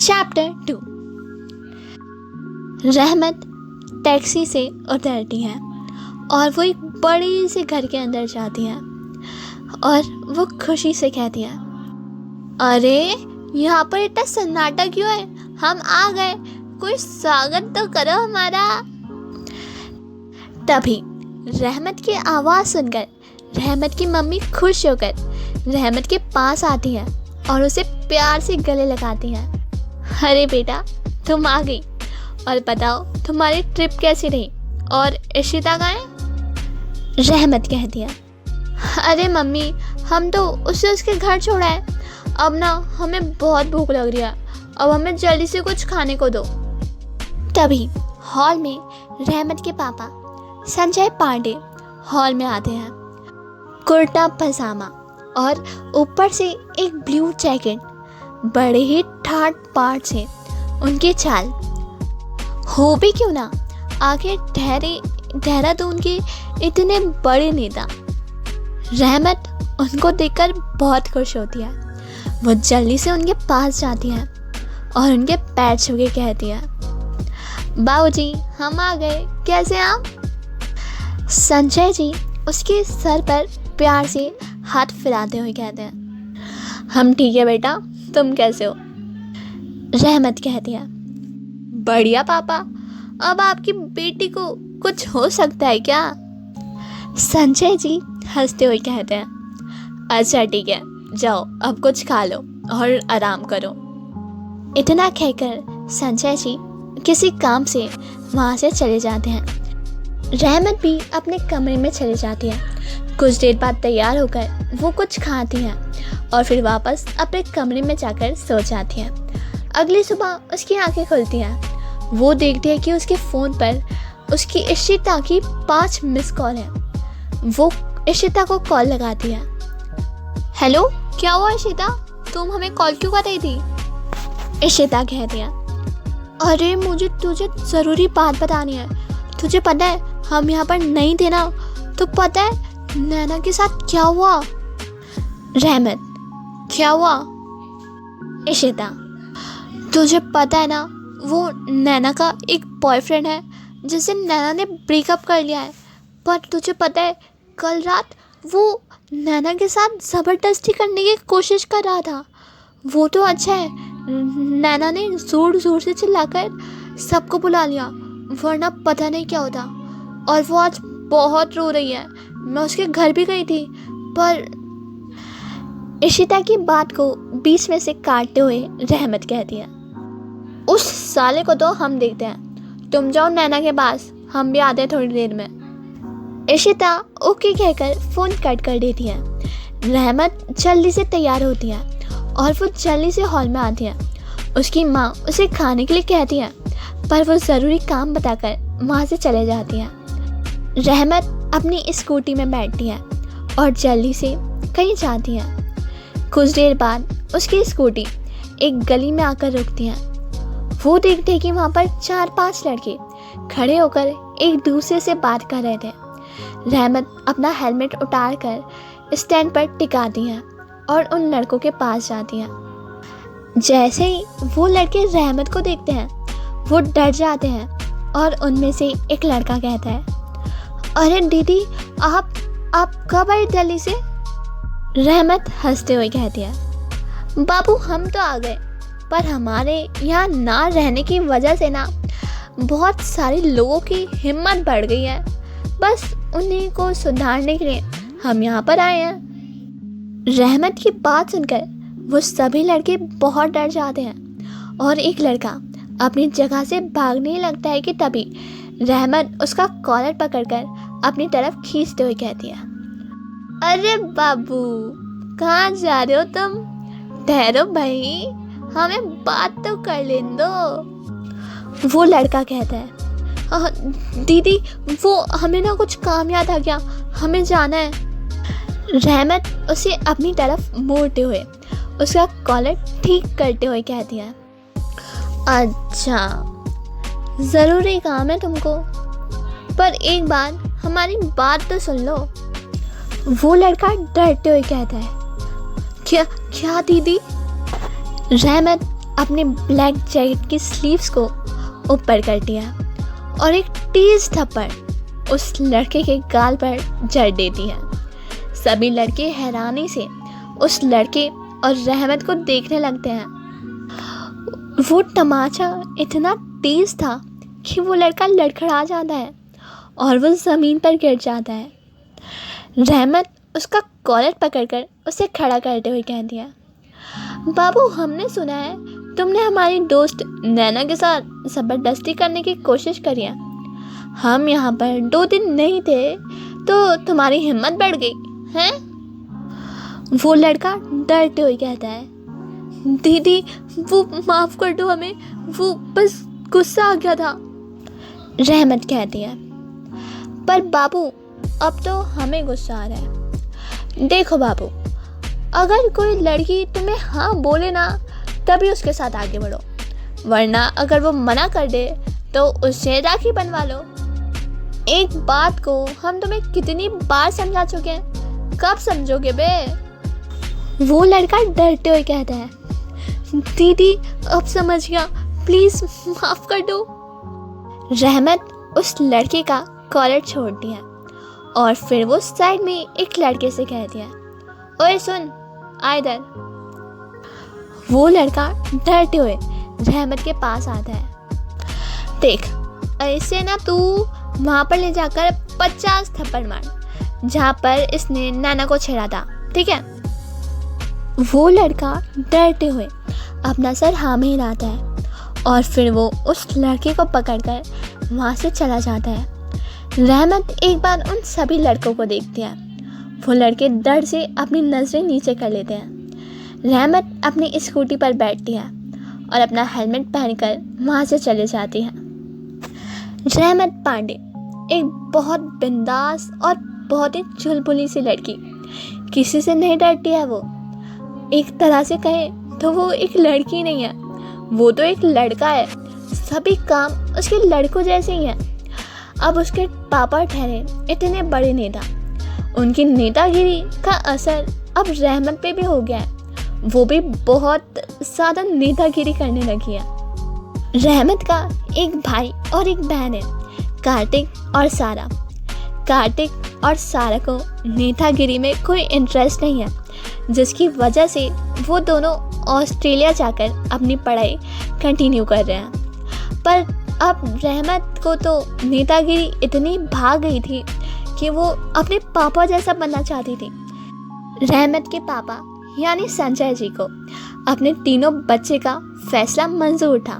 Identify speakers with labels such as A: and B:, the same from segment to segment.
A: Chapter 2। रहमत taxi से उतरती है और वो एक बड़े से घर के अंदर जाती है और वो खुशी से कहती है, अरे यहाँ पर इतना सन्नाटा क्यों है? हम आ गए, कोई स्वागत तो करो हमारा। तभी रहमत की आवाज़ सुनकर रहमत की मम्मी खुश होकर रहमत के पास आती है और उसे प्यार से गले लगाती है। अरे बेटा, तुम आ गई, और बताओ तुम्हारी ट्रिप कैसी रही और इशिता कहाँ है? रहमत कहती है, अरे मम्मी, हम तो उसे उसके घर छोड़ा है। अब ना हमें बहुत भूख लग रही है, अब हमें जल्दी से कुछ खाने को दो। तभी हॉल में रहमत के पापा संजय पांडे हॉल में आते हैं। कुर्ता पजामा और ऊपर से एक ब्लू जैकेट, बड़े ही ठाट बाट से उनके चाल। हो भी क्यों ना, आखिर देहरादून के इतने बड़े नेता। रहमत उनको देखकर बहुत खुश होती है। वो जल्दी से उनके पास जाती है और उनके पैर छू के कहती है, बाबूजी हम आ गए, कैसे आप? संजय जी उसके सर पर प्यार से हाथ फिराते हुए कहते हैं, हम ठीक है बेटा, तुम कैसे हो? रहमत कहती है, बढ़िया पापा, अब आपकी बेटी को कुछ हो सकता है क्या? संजय जी हंसते हुए कहते हैं, अच्छा ठीक है, जाओ अब कुछ खा लो और आराम करो। इतना कहकर संजय जी किसी काम से वहाँ से चले जाते हैं। रहमत भी अपने कमरे में चली जाती है। कुछ देर बाद तैयार होकर वो कुछ खाती है और फिर वापस अपने कमरे में जाकर सो जाती है। अगली सुबह उसकी आंखें खुलती हैं। वो देखती है कि उसके फ़ोन पर उसकी इशिता की 5 मिस कॉल है। वो इशिता को कॉल लगाती है। हेलो, क्या हुआ इशिता, तुम हमें कॉल क्यों कर रही थी? इशिता कहती है, अरे मुझे तुझे ज़रूरी बात बतानी है। तुझे पता है हम यहाँ पर नहीं थे ना, तो पता है नैना के साथ क्या हुआ? रहमत, क्या हुआ? इशिता, तुझे पता है ना वो नैना का एक बॉयफ्रेंड है जिससे नैना ने ब्रेकअप कर लिया है। पर तुझे पता है कल रात वो नैना के साथ ज़बरदस्ती करने की कोशिश कर रहा था। वो तो अच्छा है नैना ने ज़ोर ज़ोर से चिल्लाकर सबको बुला लिया, वरना पता नहीं क्या होता। और वो आज बहुत रो रही है। मैं उसके घर भी गई थी, पर इशिता की बात को बीच में से काटते हुए रहमत कहती है, उस साले को तो हम देखते हैं, तुम जाओ नैना के पास, हम भी आते हैं थोड़ी देर में। इशिता ओके कहकर फ़ोन कट कर देती है। रहमत जल्दी से तैयार होती है और वो जल्दी से हॉल में आती है। उसकी माँ उसे खाने के लिए कहती है, पर वो ज़रूरी काम बताकर वहाँ से चले जाती है। रहमत अपनी स्कूटी में बैठती है और जल्दी से कहीं जाती है। कुछ देर बाद उसकी स्कूटी एक गली में आकर रुकती है। वो देखते हैं कि वहाँ पर 4-5 लड़के खड़े होकर एक दूसरे से बात कर रहे थे। रहमत अपना हेलमेट उतार कर स्टैंड पर टिकाती है और उन लड़कों के पास जाती है। जैसे ही वो लड़के रहमत को देखते हैं, वो डर जाते हैं और उनमें से एक लड़का कहता है, अरे दीदी, आप कब आई दिल्ली से? रहमत हंसते हुए कहती है, बाबू हम तो आ गए, पर हमारे यहाँ ना रहने की वजह से ना बहुत सारे लोगों की हिम्मत बढ़ गई है। बस उन्हीं को सुधारने के लिए हम यहाँ पर आए हैं। रहमत की बात सुनकर वो सभी लड़के बहुत डर जाते हैं और एक लड़का अपनी जगह से भागने लगता है कि तभी रहमत उसका कॉलर पकड़कर अपनी तरफ खींचते हुए कहती है, अरे बाबू, कहाँ जा रहे हो तुम? ठहरो भाई, हमें बात तो कर लेने दो। वो लड़का कहता है, दीदी वो हमें ना कुछ काम याद आ गया, हमें जाना है। रहमत उसे अपनी तरफ मोड़ते हुए उसका कॉलर ठीक करते हुए कहती है, अच्छा ज़रूरी काम है तुमको, पर एक बार हमारी बात तो सुन लो। वो लड़का डरते हुए कहता है, क्या दीदी? रहमत अपने ब्लैक जैकेट की स्लीव्स को ऊपर कर दिया और एक तेज थप्पड़ उस लड़के के गाल पर जड़ देती है। सभी लड़के हैरानी से उस लड़के और रहमत को देखने लगते हैं। वो तमाचा इतना तेज था कि वो लड़का लड़खड़ा जाता है और वो ज़मीन पर गिर जाता है। रहमत उसका कॉलर पकड़कर उसे खड़ा करते हुए कह दिया, बाबू, हमने सुना है तुमने हमारी दोस्त नैना के साथ ज़बरदस्ती करने की कोशिश करी है। हम यहाँ पर 2 दिन नहीं थे तो तुम्हारी हिम्मत बढ़ गई हैं? वो लड़का डरते हुए कहता है, दीदी वो माफ़ कर दो हमें, वो बस गुस्सा आ गया था। रहमत कहती है, पर बाबू अब तो हमें गुस्सा आ रहा है। देखो बाबू, अगर कोई लड़की तुम्हें हाँ बोले ना तभी उसके साथ आगे बढ़ो, वरना अगर वो मना कर दे तो उससे राखी बनवा लो। एक बात को हम तुम्हें कितनी बार समझा चुके हैं, कब समझोगे बे? वो लड़का डरते हुए कहता है, दीदी अब समझ गया, प्लीज़ माफ़ कर दो। रहमत उस लड़के का कॉलर छोड़ दिया और फिर वो साइड में एक लड़के से कह दिया, ओए सुन, आ इधर। वो लड़का डरते हुए रहमत के पास आता है। देख, ऐसे ना तू वहाँ पर ले जाकर 50 थप्पड़ मार जहाँ पर इसने नैना को छेड़ा था, ठीक है? वो लड़का डरते हुए अपना सर हाँ में हिलाता है और फिर वो उस लड़के को पकड़कर वहाँ से चला जाता है। रहमत एक बार उन सभी लड़कों को देखती है। वो लड़के डर से अपनी नज़रें नीचे कर लेते हैं। रहमत अपनी स्कूटी पर बैठती है और अपना हेलमेट पहनकर वहाँ से चले जाती है। रहमत पांडे एक बहुत बिंदास और बहुत ही चुलबुली सी लड़की, किसी से नहीं डरती है। वो एक तरह से कहे तो वो एक लड़की नहीं है, वो तो एक लड़का है। सभी काम उसके लड़कों जैसे ही हैं। अब उसके पापा ठहरे इतने बड़े नेता, उनकी नेतागिरी का असर अब रहमत पे भी हो गया है। वो भी बहुत ज़्यादा नेतागिरी करने लगी है। रहमत का एक भाई और एक बहन है, कार्तिक और सारा। कार्तिक और सारा को नेतागिरी में कोई इंटरेस्ट नहीं है, जिसकी वजह से वो दोनों ऑस्ट्रेलिया जाकर अपनी पढ़ाई कंटिन्यू कर रहे हैं। पर अब रहमत को तो नेतागिरी इतनी भाग गई थी कि वो अपने पापा जैसा बनना चाहती थी। रहमत के पापा यानी संजय जी को अपने तीनों बच्चे का फैसला मंजूर था।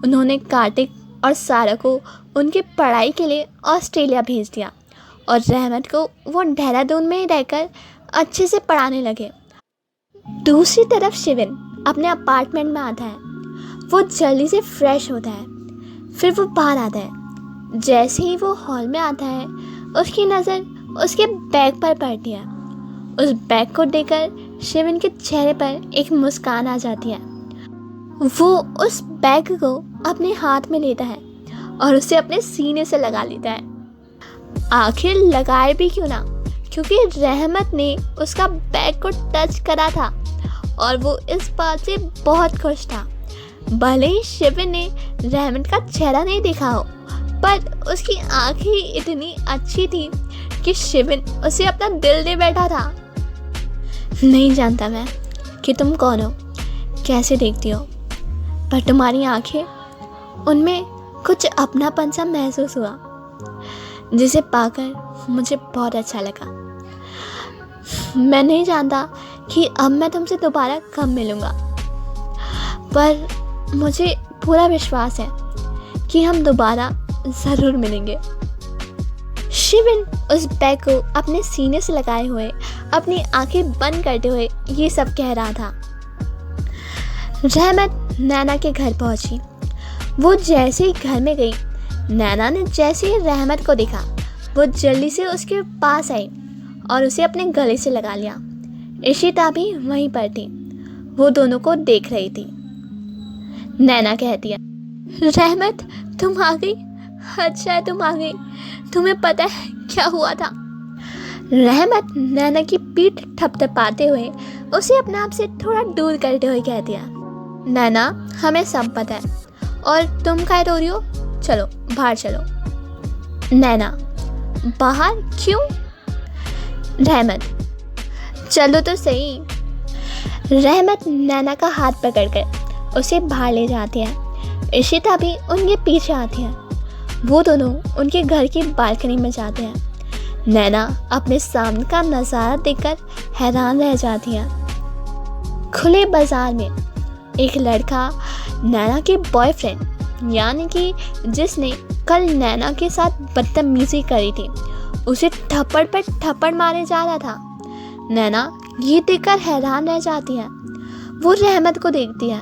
A: उन्होंने कार्तिक और सारा को उनकी पढ़ाई के लिए ऑस्ट्रेलिया भेज दिया और रहमत को वो देहरादून में ही रहकर अच्छे से पढ़ाने लगे। दूसरी तरफ शिविन अपने अपार्टमेंट में आता है। वो जल्दी से फ्रेश होता है, फिर वो बाहर आता है। जैसे ही वो हॉल में आता है, उसकी नज़र उसके बैग पर पड़ती है। उस बैग को देखकर शिविन के चेहरे पर एक मुस्कान आ जाती है। वो उस बैग को अपने हाथ में लेता है और उसे अपने सीने से लगा लेता है। आखिर लगाए भी क्यों ना, क्योंकि रहमत ने उसका बैग को टच करा था और वो इस बात से बहुत खुश था। भले ही शिविन ने रहमत का चेहरा नहीं देखा हो, पर उसकी आंखें इतनी अच्छी थी कि शिविन उसे अपना दिल दे बैठा था। नहीं जानता मैं कि तुम कौन हो, कैसे देखती हो, पर तुम्हारी आंखें, उनमें कुछ अपनापन सा महसूस हुआ, जिसे पाकर मुझे बहुत अच्छा लगा। मैं नहीं जानता कि अब मैं तुमसे दोबारा कब मिलूँगा, पर मुझे पूरा विश्वास है कि हम दोबारा ज़रूर मिलेंगे। शिविन उस बैग को अपने सीने से लगाए हुए अपनी आंखें बंद करते हुए ये सब कह रहा था। रहमत नैना के घर पहुंची। वो जैसे ही घर में गई, नैना ने जैसे ही रहमत को देखा, वो जल्दी से उसके पास आई और उसे अपने गले से लगा लिया। इशिता भी वहीं पर थी, वो दोनों को देख रही थी। नैना कहती है, रहमत तुम आ गई, अच्छा है तुम आ गई, तुम्हें पता है क्या हुआ था? रहमत नैना की पीठ थपथपाते हुए उसे अपने आप से थोड़ा दूर करते हुए कहती है, नैना हमें सब पता है, और तुम काहे रो रही हो? चलो बाहर चलो। नैना बाहर क्यों? रहमत चलो तो सही। रहमत नैना का हाथ पकड़कर उसे बाहर ले जाती है। इशिता भी उनके पीछे आती है। वो दोनों उनके घर की बालकनी में जाते हैं। नैना अपने सामने का नज़ारा देखकर हैरान रह जाती है। खुले बाजार में एक लड़का नैना के बॉयफ्रेंड यानी कि जिसने कल नैना के साथ बदतमीजी करी थी उसे थप्पड़ पर थप्पड़ मारे जा रहा था। नैना ये देखकर हैरान रह जाती है। वो रहमत को देखती है।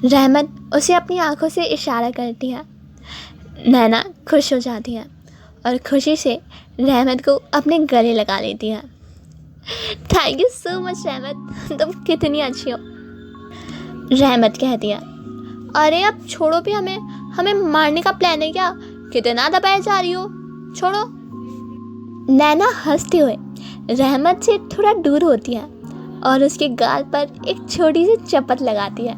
A: रहमत उसे अपनी आंखों से इशारा करती है। नैना खुश हो जाती है और खुशी से रहमत को अपने गले लगा लेती है। थैंक यू सो मच रहमत, तुम कितनी अच्छी हो। रहमत कहती है, अरे अब छोड़ो भी, हमें मारने का प्लान है क्या? कितना दबाए जा रही हो, छोड़ो। नैना हंसते हुए रहमत से थोड़ा दूर होती है और उसके गाल पर एक छोटी सी चपत लगाती है।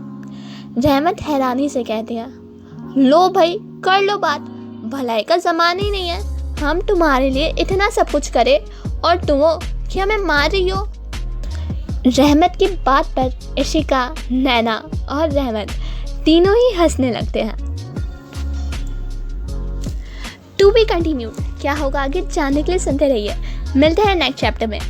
A: रहमत हैरानी से कहती है, लो भाई कर लो बात, भलाई का ज़माना ही नहीं है। हम तुम्हारे लिए इतना सब कुछ करें और तुम हो कि हमें मार रही हो। रहमत की बात पर इशिका, नैना और रहमत तीनों ही हंसने लगते हैं। टू बी कंटिन्यूड, क्या होगा आगे जानने के लिए सुनते रहिए। मिलते हैं नेक्स्ट चैप्टर में।